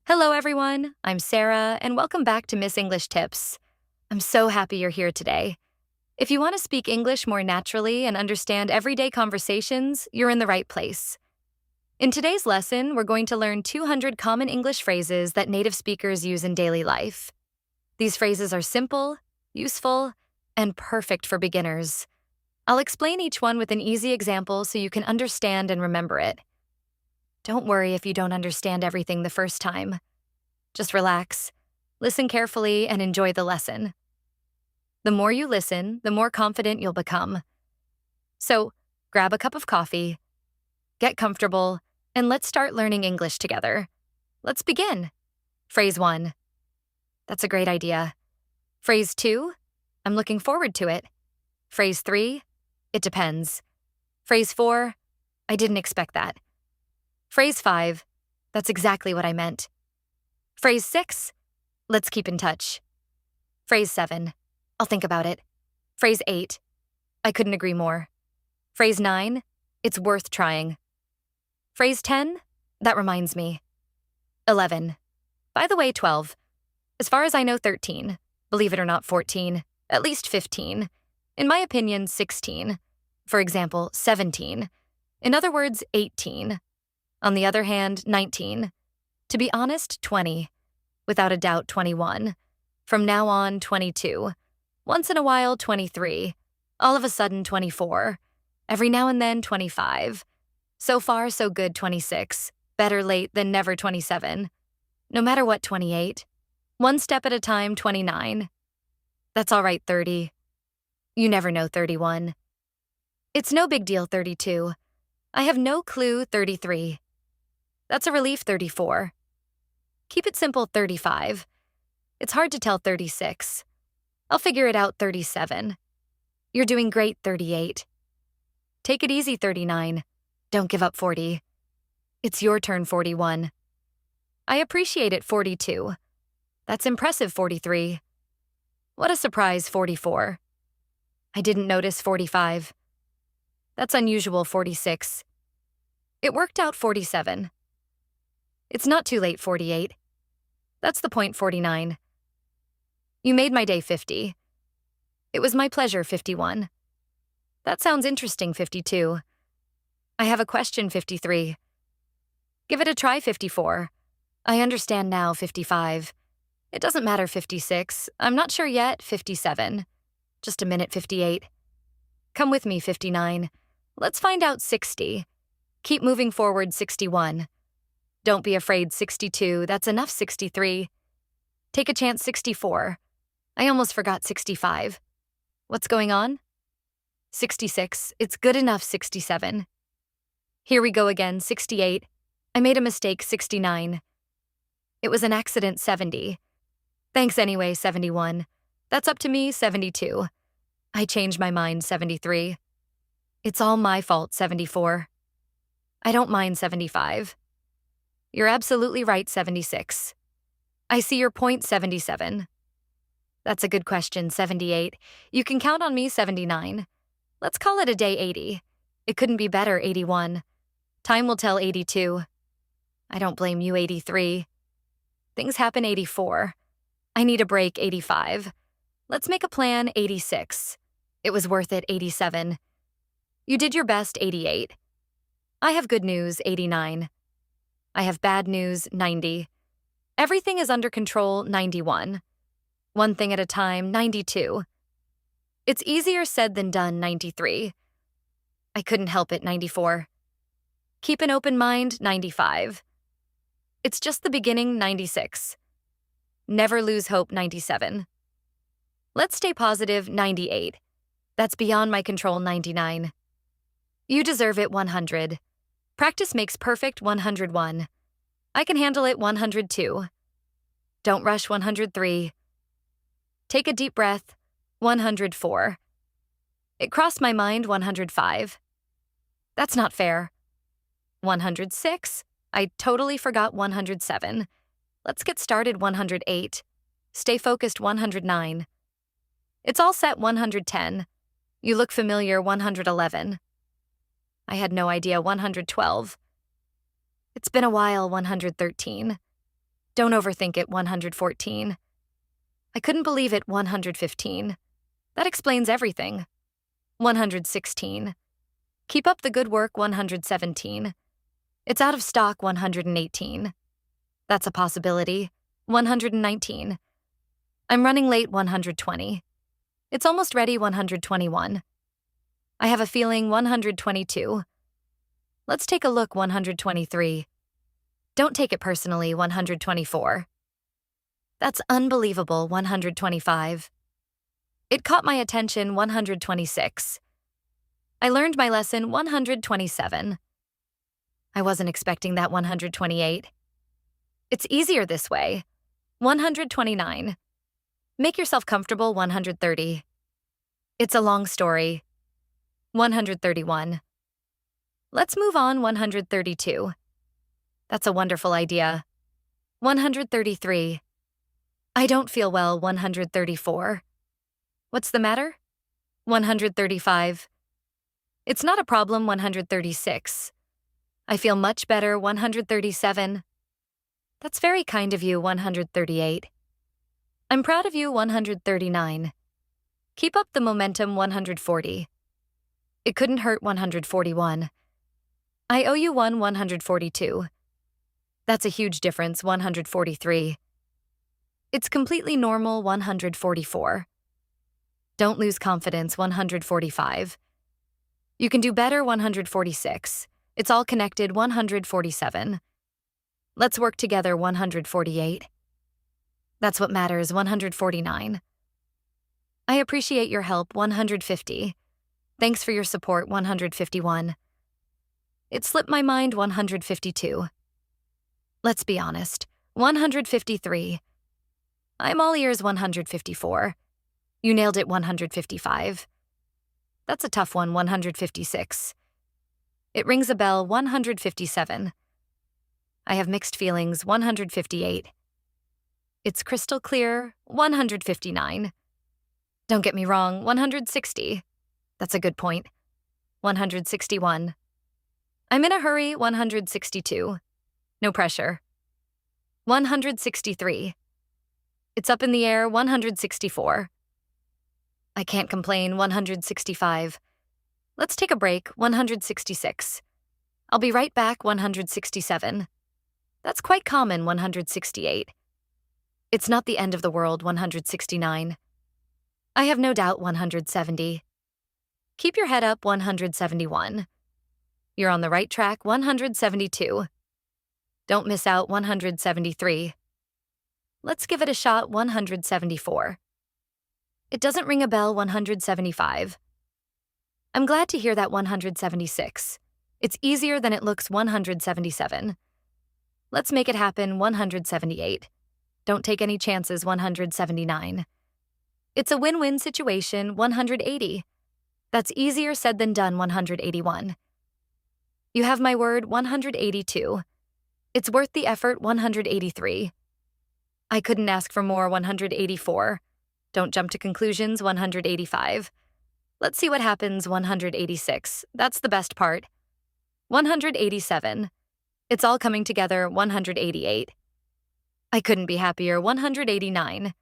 Hello, everyone. I'm Sarah, and welcome back to Miss English Tips. I'm so happy you're here today. If you want to speak English more naturally and understand everyday conversations, you're in the right place. In today's lesson, we're going to learn 200 common English phrases that native speakers use in daily life. These phrases are simple, useful, and perfect for beginners. I'll explain each one with an easy example so you can understand and remember it. Don't worry if you don't understand everything the first time. Just relax, listen carefully, and enjoy the lesson. The more you listen, the more confident you'll become. So, grab a cup of coffee, get comfortable, and let's start learning English together. Let's begin. Phrase 1. That's a great idea. Phrase 2. I'm looking forward to it. Phrase 3. It depends. Phrase 4. I didn't expect that. Phrase 5. That's exactly what I meant. Phrase 6. Let's keep in touch. Phrase 7. I'll think about it. Phrase 8. I couldn't agree more. Phrase 9. It's worth trying. Phrase 10. That reminds me. 11. By the way, 12. As far as I know, 13. Believe it or not, 14. At least 15. In my opinion, 16. For example, 17. In other words, 18. On the other hand, 19. To be honest, 20. Without a doubt, 21. From now on, 22. Once in a while, 23. All of a sudden, 24. Every now and then, 25. So far, so good, 26. Better late than never, 27. No matter what, 28. One step at a time, 29. That's all right, 30. You never know, 31. It's no big deal, 32. I have no clue, 33. That's a relief, 34. Keep it simple, 35. It's hard to tell, 36. I'll figure it out, 37. You're doing great, 38. Take it easy, 39. Don't give up, 40. It's your turn, 41. I appreciate it, 42. That's impressive, 43. What a surprise, 44. I didn't notice, 45. That's unusual, 46. It worked out, 47. It's not too late, 48. That's the point, 49. You made my day, 50. It was my pleasure, 51. That sounds interesting, 52. I have a question, 53. Give it a try, 54. I understand now, 55. It doesn't matter, 56. I'm not sure yet, 57. Just a minute, 58. Come with me, 59. Let's find out, 60. Keep moving forward, 61. Don't be afraid, 62. That's enough, 63. Take a chance, 64. I almost forgot, 65. What's going on? 66. It's good enough, 67. Here we go again, 68. I made a mistake, 69. It was an accident, 70. Thanks anyway, 71. That's up to me, 72. I changed my mind, 73. It's all my fault, 74. I don't mind, 75. You're absolutely right, 76. I see your point, 77. That's a good question, 78. You can count on me, 79. Let's call it a day, 80. It couldn't be better, 81. Time will tell, 82. I don't blame you, 83. Things happen, 84. I need a break, 85. Let's make a plan, 86. It was worth it, 87. You did your best, 88. I have good news, 89. I have bad news, 90. Everything is under control, 91. One thing at a time, 92. It's easier said than done, 93. I couldn't help it, 94. Keep an open mind, 95. It's just the beginning, 96. Never lose hope, 97. Let's stay positive, 98. That's beyond my control, 99. You deserve it, 100. Practice makes perfect, 101. I can handle it, 102. Don't rush, 103. Take a deep breath, 104. It crossed my mind, 105. That's not fair. 106. I totally forgot, 107. Let's get started, 108. Stay focused, 109. It's all set, 110. You look familiar, 111. I had no idea, 112. It's been a while, 113. Don't overthink it. 114. I couldn't believe it. 115. That explains everything. 116. Keep up the good work. 117. It's out of stock. 118. That's a possibility. 119. I'm running late. 120. It's almost ready. 121. I have a feeling. 122. Let's take a look. 123. Don't take it personally. 124. That's unbelievable. 125. It caught my attention. 126. I learned my lesson. 127. I wasn't expecting that. 128. It's easier this way. 129. Make yourself comfortable. 130. It's a long story. 131. Let's move on. 132. That's a wonderful idea. 133. I don't feel well. 134. What's the matter? 135. It's not a problem. 136. I feel much better. 137. That's very kind of you. 138. I'm proud of you. 139. Keep up the momentum. 140. It couldn't hurt. 141. I owe you one. 142. That's a huge difference. 143. It's completely normal. 144. Don't lose confidence. 145. You can do better. 146. It's all connected. 147. Let's work together. 148. That's what matters. 149. I appreciate your help. 150. Thanks for your support. 151. It slipped my mind. 152. Let's be honest. 153. I'm all ears. 154. You nailed it. 155. That's a tough one. 156. It rings a bell. 157. I have mixed feelings. 158. It's crystal clear. 159. Don't get me wrong. 160. That's a good point. 161. I'm in a hurry. 162. No pressure. 163. It's up in the air. 164. I can't complain. 165. Let's take a break. 166. I'll be right back. 167. That's quite common. 168. It's not the end of the world. 169. I have no doubt. 170. Keep your head up. 171. You're on the right track. 172. Don't miss out. 173. Let's give it a shot. 174. It doesn't ring a bell. 175. I'm glad to hear that. 176. It's easier than it looks. 177. Let's make it happen. 178. Don't take any chances. 179. It's a win-win situation. 180. That's easier said than done. 181. You have my word. 182. It's worth the effort. 183. I couldn't ask for more. 184. Don't jump to conclusions. 185. Let's see what happens. 186. That's the best part. 187. It's all coming together. 188. I couldn't be happier. 189.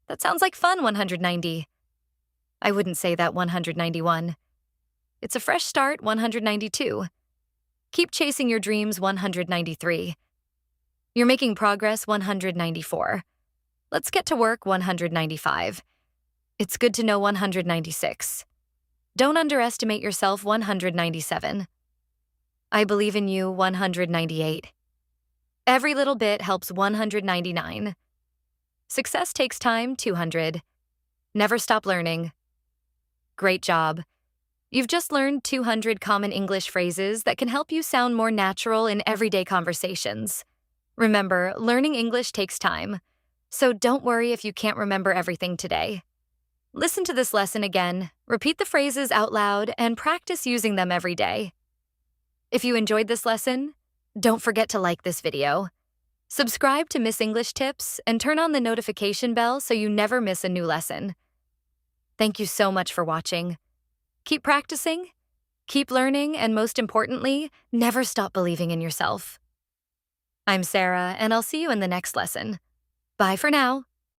That sounds like fun. 190. I wouldn't say that. 191. It's a fresh start. 192. Keep chasing your dreams. 193. You're making progress. 194. Let's get to work. 195. It's good to know. 196. Don't underestimate yourself. 197. I believe in you. 198. Every little bit helps. 199. Success takes time. 200. Never stop learning. Great job. You've just learned 200 common English phrases that can help you sound more natural in everyday conversations. Remember, learning English takes time, so don't worry if you can't remember everything today. Listen to this lesson again, repeat the phrases out loud, and practice using them every day. If you enjoyed this lesson, don't forget to like this video. Subscribe to Miss English Tips and turn on the notification bell so you never miss a new lesson. Thank you so much for watching. Keep practicing, keep learning, and most importantly, never stop believing in yourself. I'm Sarah, and I'll see you in the next lesson. Bye for now.